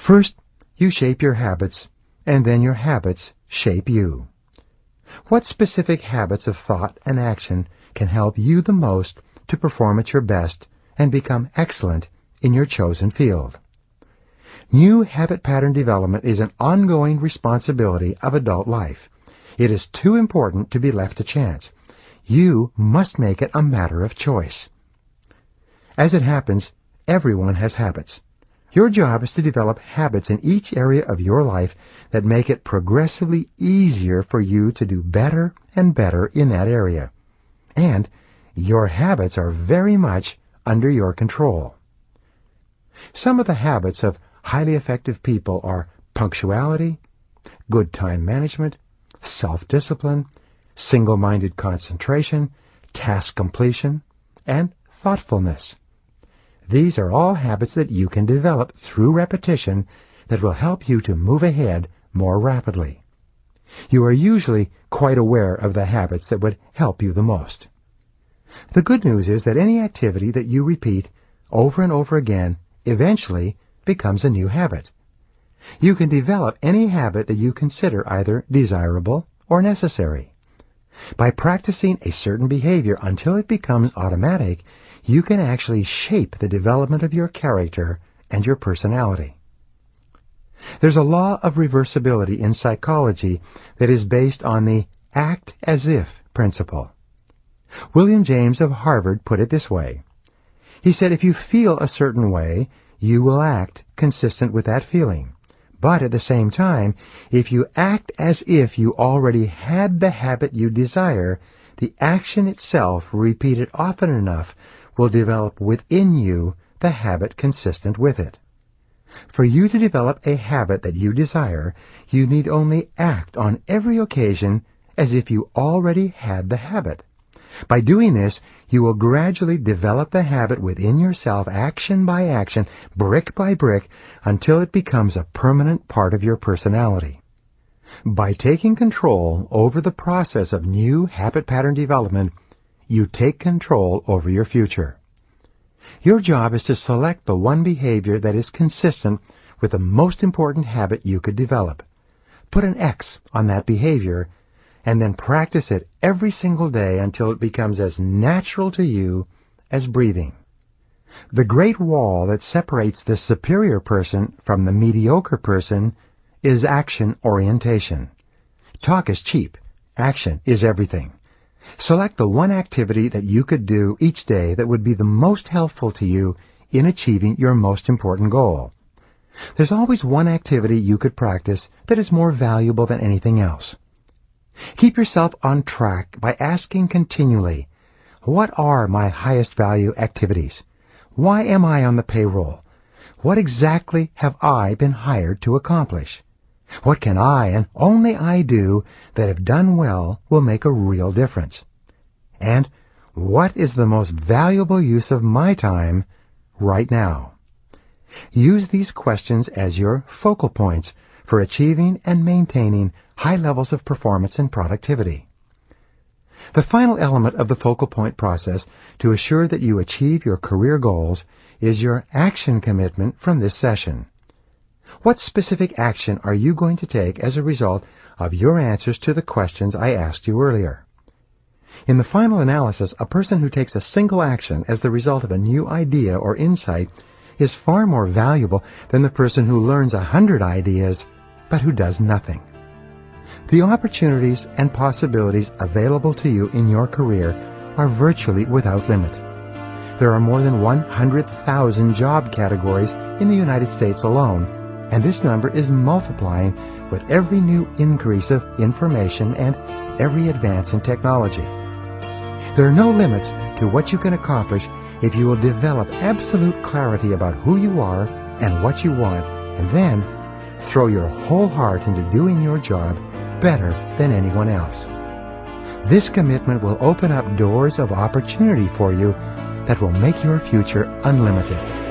First, you shape your habits, and then your habits shape you. What specific habits of thought and action can help you the most to perform at your best and become excellent in your chosen field? New habit pattern development is an ongoing responsibility of adult life. It is too important to be left to chance. You must make it a matter of choice. As it happens, everyone has habits. Your job is to develop habits in each area of your life that make it progressively easier for you to do better and better in that area. And your habits are very much under your control. Some of the habits of highly effective people are punctuality, good time management, self-discipline, single-minded concentration, task completion, and thoughtfulness. These are all habits that you can develop through repetition that will help you to move ahead more rapidly. You are usually quite aware of the habits that would help you the most. The good news is that any activity that you repeat over and over again eventually becomes a new habit. You can develop any habit that you consider either desirable or necessary. By practicing a certain behavior until it becomes automatic, you can actually shape the development of your character and your personality. There's a law of reversibility in psychology that is based on the act as if principle. William James of Harvard put it this way. He said, if you feel a certain way, you will act consistent with that feeling. But at the same time, if you act as if you already had the habit you desire, the action itself, repeated often enough, will develop within you the habit consistent with it. For you to develop a habit that you desire, you need only act on every occasion as if you already had the habit. By doing this, you will gradually develop the habit within yourself, action by action, brick by brick, until it becomes a permanent part of your personality. By taking control over the process of new habit pattern development, you take control over your future. Your job is to select the one behavior that is consistent with the most important habit you could develop. Put an X on that behavior, and then practice it every single day until it becomes as natural to you as breathing. The great wall that separates the superior person from the mediocre person is action orientation. Talk is cheap. Action is everything. Select the one activity that you could do each day that would be the most helpful to you in achieving your most important goal. There's always one activity you could practice that is more valuable than anything else. Keep yourself on track by asking continually, what are my highest value activities? Why am I on the payroll? What exactly have I been hired to accomplish? What can I and only I do that, if done well, will make a real difference? And what is the most valuable use of my time right now? Use these questions as your focal points for achieving and maintaining high levels of performance and productivity. The final element of the focal point process to assure that you achieve your career goals is your action commitment from this session. What specific action are you going to take as a result of your answers to the questions I asked you earlier? In the final analysis, a person who takes a single action as the result of a new idea or insight is far more valuable than the person who learns 100 ideas but who does nothing. The opportunities and possibilities available to you in your career are virtually without limit. There are more than 100,000 job categories in the United States alone, and this number is multiplying with every new increase of information and every advance in technology. There are no limits to what you can accomplish if you will develop absolute clarity about who you are and what you want, and then throw your whole heart into doing your job better than anyone else. This commitment will open up doors of opportunity for you that will make your future unlimited.